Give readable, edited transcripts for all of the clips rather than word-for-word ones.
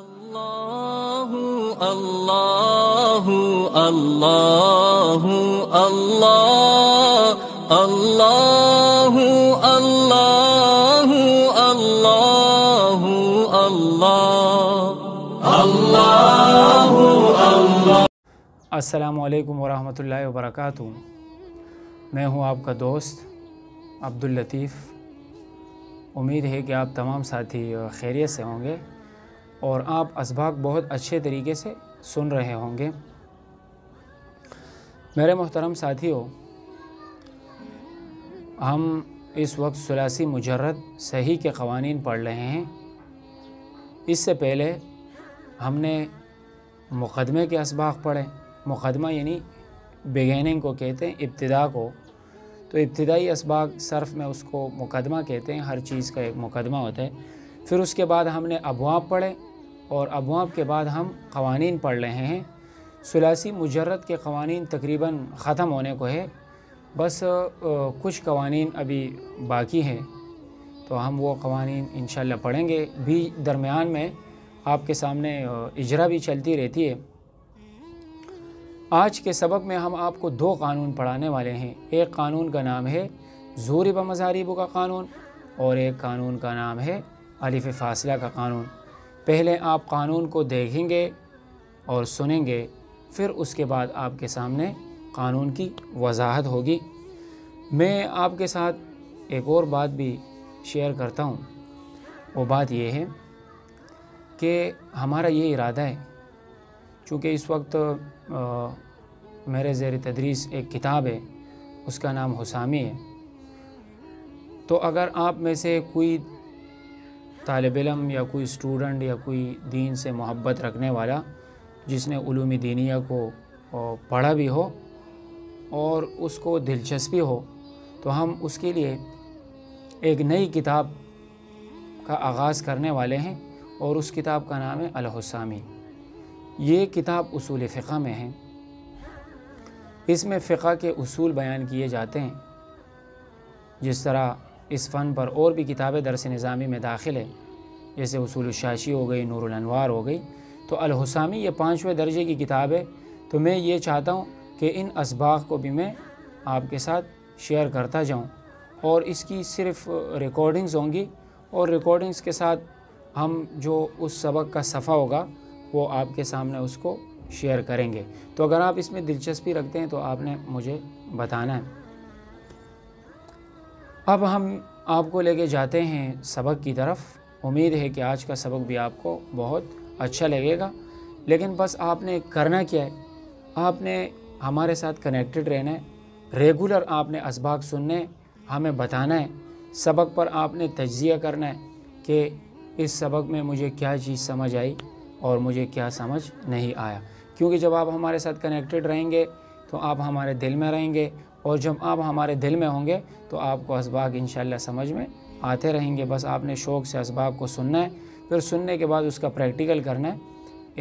اللہ اللہ اللہ اللہ اللہ اللہ اللہ اللہ اللہ۔ السلام علیکم ورحمۃ اللہ وبرکاتہ۔ میں ہوں آپ کا دوست عبداللطیف۔ امید ہے کہ آپ تمام ساتھی خیریت سے ہوں گے اور آپ اسباق بہت اچھے طریقے سے سن رہے ہوں گے۔ میرے محترم ساتھیوں، ہم اس وقت ثلاثی مجرد صحیح کے قوانین پڑھ رہے ہیں۔ اس سے پہلے ہم نے مقدمے کے اسباق پڑھے۔ مقدمہ یعنی بگیننگ کو کہتے ہیں، ابتدا کو۔ تو ابتدائی اسباق صرف میں اس کو مقدمہ کہتے ہیں، ہر چیز کا ایک مقدمہ ہوتا ہے۔ پھر اس کے بعد ہم نے ابواب پڑھے اور ابواب کے بعد ہم قوانین پڑھ رہے ہیں۔ ثلاثی مجرد کے قوانین تقریباً ختم ہونے کو ہے، بس کچھ قوانین ابھی باقی ہیں، تو ہم وہ قوانین انشاءاللہ پڑھیں گے بھی۔ درمیان میں آپ کے سامنے اجرا بھی چلتی رہتی ہے۔ آج کے سبق میں ہم آپ کو دو قانون پڑھانے والے ہیں۔ ایک قانون کا نام ہے ضروب مضاریب کا قانون اور ایک قانون کا نام ہے الف فاصلہ کا قانون۔ پہلے آپ قانون کو دیکھیں گے اور سنیں گے، پھر اس کے بعد آپ کے سامنے قانون کی وضاحت ہوگی۔ میں آپ کے ساتھ ایک اور بات بھی شیئر کرتا ہوں۔ وہ بات یہ ہے کہ ہمارا یہ ارادہ ہے، چونکہ اس وقت میرے زیر تدریس ایک کتاب ہے، اس کا نام حسامی ہے۔ تو اگر آپ میں سے کوئی طالب علم یا کوئی اسٹوڈنٹ یا کوئی دین سے محبت رکھنے والا جس نے علوم دینیہ کو پڑھا بھی ہو اور اس کو دلچسپی ہو، تو ہم اس کے لیے ایک نئی کتاب کا آغاز کرنے والے ہیں اور اس کتاب کا نام ہے الحسامی۔ یہ کتاب اصول فقہ میں ہے۔ اس میں فقہ کے اصول بیان کیے جاتے ہیں۔ جس طرح اس فن پر اور بھی کتابیں درس نظامی میں داخل ہے، جیسے اصول الشاشی ہو گئی، نور الانوار ہو گئی، تو الحسامی یہ 5ویں درجے کی کتاب ہے۔ تو میں یہ چاہتا ہوں کہ ان اسباق کو بھی میں آپ کے ساتھ شیئر کرتا جاؤں، اور اس کی صرف ریکارڈنگز ہوں گی، اور ریکارڈنگز کے ساتھ ہم جو اس سبق کا صفحہ ہوگا وہ آپ کے سامنے اس کو شیئر کریں گے۔ تو اگر آپ اس میں دلچسپی رکھتے ہیں تو آپ نے مجھے بتانا ہے۔ اب ہم آپ کو لے کے جاتے ہیں سبق کی طرف۔ امید ہے کہ آج کا سبق بھی آپ کو بہت اچھا لگے گا، لیکن بس آپ نے کرنا کیا ہے، آپ نے ہمارے ساتھ کنیکٹڈ رہنا ہے، ریگولر آپ نے اسباق سننے، ہمیں بتانا ہے، سبق پر آپ نے تجزیہ کرنا ہے کہ اس سبق میں مجھے کیا چیز سمجھ آئی اور مجھے کیا سمجھ نہیں آیا۔ کیونکہ جب آپ ہمارے ساتھ کنیکٹڈ رہیں گے تو آپ ہمارے دل میں رہیں گے، اور جب آپ ہمارے دل میں ہوں گے تو آپ کو اسباق انشاءاللہ سمجھ میں آتے رہیں گے۔ بس آپ نے شوق سے اسباق کو سننا ہے، پھر سننے کے بعد اس کا پریکٹیکل کرنا ہے۔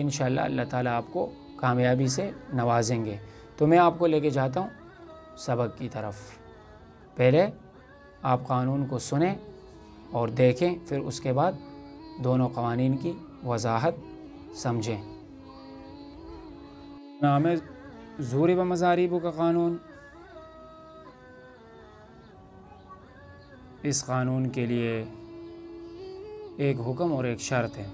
انشاءاللہ اللہ تعالیٰ آپ کو کامیابی سے نوازیں گے۔ تو میں آپ کو لے کے جاتا ہوں سبق کی طرف۔ پہلے آپ قانون کو سنیں اور دیکھیں، پھر اس کے بعد دونوں قوانین کی وضاحت سمجھیں۔ نام ہے ضروب مضاریب کا قانون۔ اس قانون کے لیے ایک حکم اور ایک شرط ہے۔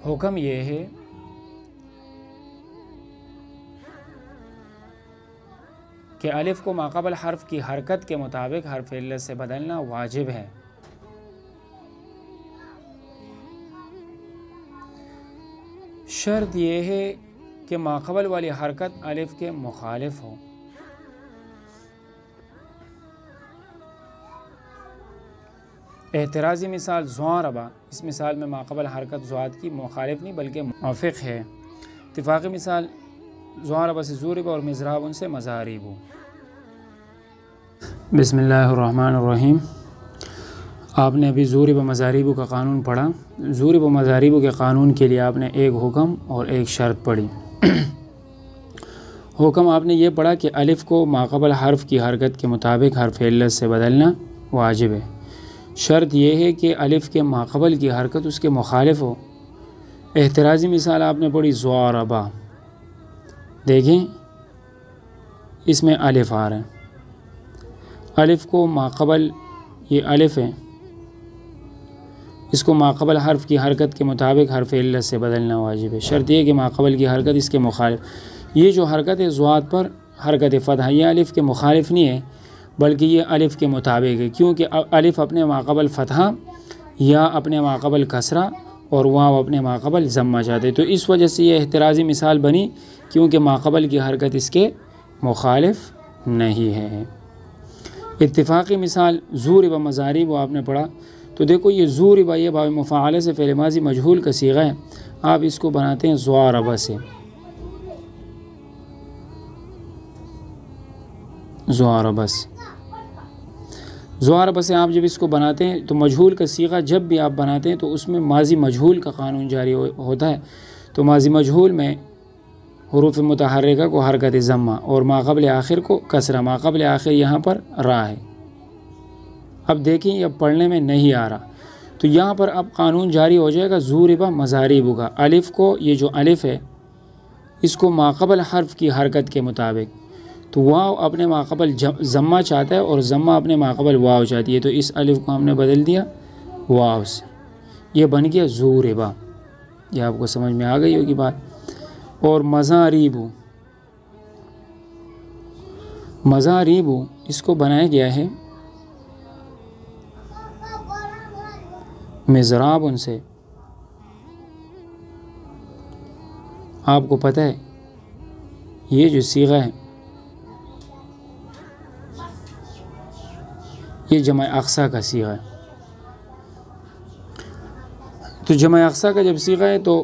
حکم یہ ہے کہ الف کو ماقبل حرف کی حرکت کے مطابق حرف علت سے بدلنا واجب ہے۔ شرط یہ ہے کہ ماقبل والی حرکت الف کے مخالف ہو۔ اعتراضی مثال ضاربہ، اس مثال میں ماقبل حرکت ضاد کی مخالف نہیں بلکہ موافق ہے۔ اتفاقی مثال ضاربہ سے ضرب اور مضراب ان سے مضاریب ہو۔ بسم اللہ الرحمن الرحیم۔ آپ نے ابھی ضروب مضاریب کا قانون پڑھا۔ ضروب مضاریب کے قانون کے لیے آپ نے ایک حکم اور ایک شرط پڑھی۔ حکم آپ نے یہ پڑھا کہ الف کو ماقبل حرف کی حرکت کے مطابق حرف علت سے بدلنا واجب ہے۔ شرط یہ ہے کہ الف کے ماقبل کی حرکت اس کے مخالف ہو۔ احترازی مثال آپ نے پڑھی ضاربا، دیکھیں اس میں الف آ رہا ہے، الف کو ماقبل، یہ الف ہے، اس کو ماقبل حرف کی حرکت کے مطابق حرف علت سے بدلنا واجب ہے۔ شرط یہ کہ ماقبل کی حرکت اس کے مخالف، یہ جو حرکت ہے ضاد پر حرکت فتح، یہ الف کے مخالف نہیں ہے بلکہ یہ الف کے مطابق ہے، کیونکہ الف اپنے ماقبل فتحہ یا اپنے ماقبل کسرہ اور واو اپنے ماقبل ضمہ چاہتے، تو اس وجہ سے یہ احترازی مثال بنی، کیونکہ ماقبل کی حرکت اس کے مخالف نہیں ہے۔ اتفاقی مثال ضرب و مضارب وہ آپ نے پڑھا، تو دیکھو یہ ضرب، یہ باب مفاعلہ سے فعل ماضی مجہول کا صیغہ ہے، آپ اس کو بناتے ہیں ضارب سے، ضارب سے، ضارب سے آپ جب اس کو بناتے ہیں تو مجہول کا صیغہ جب بھی آپ بناتے ہیں تو اس میں ماضی مجہول کا قانون جاری ہوتا ہے، تو ماضی مجہول میں حروف متحرکہ کو حرکت ضمہ اور ماقبل آخر کو کسرہ، ماقبل آخر یہاں پر را ہے۔ اب دیکھیں یہ پڑھنے میں نہیں آ رہا، تو یہاں پر اب قانون جاری ہو جائے گا ضرب مضارب کا، الف کو، یہ جو الف ہے اس کو ماقبل حرف کی حرکت کے مطابق، تو واو اپنے ماقبل ضمہ چاہتا ہے اور ضمہ اپنے ماقبل واو چاہتی ہے، تو اس الف کو ہم نے بدل دیا واو سے، یہ بن گیا ضرب۔ یہ آپ کو سمجھ میں آ گئی ہوگی بات۔ اور مضارب، مضارب اس کو بنایا گیا ہے مضراب ان سے، آپ کو پتہ ہے یہ جو صیغہ ہے یہ جمع اقصیٰ کا صیغہ ہے، تو جمع اقصیٰ کا جب صیغہ ہے تو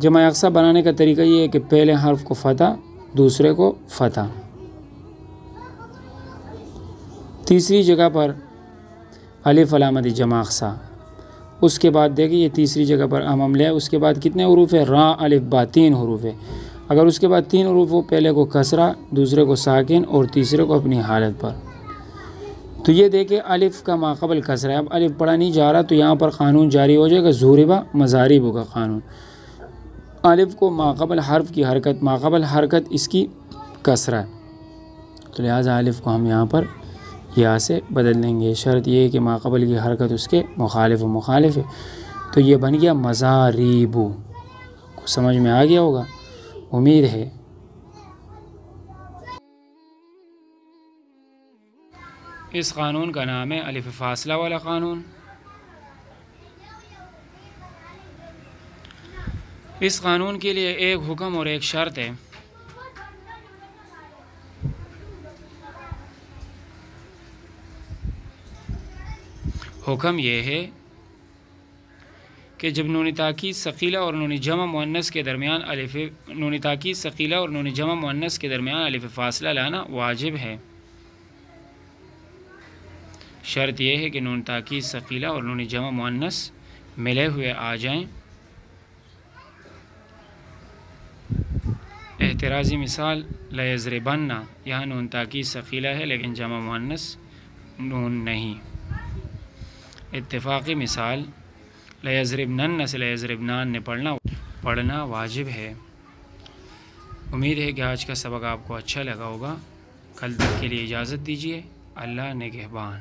جمع اقصیٰ بنانے کا طریقہ یہ ہے کہ پہلے حرف کو فتح، دوسرے کو فتح، تیسری جگہ پر الف علامت جمع اقصیٰ، اس کے بعد دیکھیں یہ تیسری جگہ پر عمل ہے، اس کے بعد کتنے حروف ہے؟ را الف با، 3 حروف ہے، اگر اس کے بعد 3 حروف ہو، پہلے کو کسرہ، دوسرے کو ساکن اور تیسرے کو اپنی حالت پر، تو یہ دیکھیں الف کا ماقبل کسرہ ہے، اب الف پڑھا نہیں جا رہا تو یہاں پر قانون جاری ہو جائے گا ضرب مضارب کا قانون، الف کو ماقبل حرف کی حرکت، ماقبل حرکت اس کی کسرہ ہے، تو لہٰذا الف کو ہم یہاں پر یا سے بدل دیں گے، شرط یہ ہے کہ ماقبل کی حرکت اس کے مخالف ہے، تو یہ بن گیا مضارب۔ کو سمجھ میں آ گیا ہوگا، امید ہے۔ اس قانون کا نام ہے الف فاصلہ والا قانون۔ اس قانون کے لیے ایک حکم اور ایک شرط ہے۔ حکم یہ ہے کہ جب نون تاکید ثقیلہ اور نون جمع مؤنث کے درمیان نون تاکید ثقیلہ اور نون جمع مؤنث کے درمیان الف فاصلہ لانا واجب ہے۔ شرط یہ ہے کہ نون تاکید ثقیلہ اور نون جمع مؤنث ملے ہوئے آ جائیں۔ احترازی مثال لیضربن، یہاں نون تاکید ثقیلہ ہے لیکن جمع مؤنث نون نہیں۔ اتفاقی مثال لیضربنن سے لیضربنان نے پڑھنا واجب ہے۔ امید ہے کہ آج کا سبق آپ کو اچھا لگا ہوگا۔ کل تک کے لیے اجازت دیجیے۔ اللہ نگہبان۔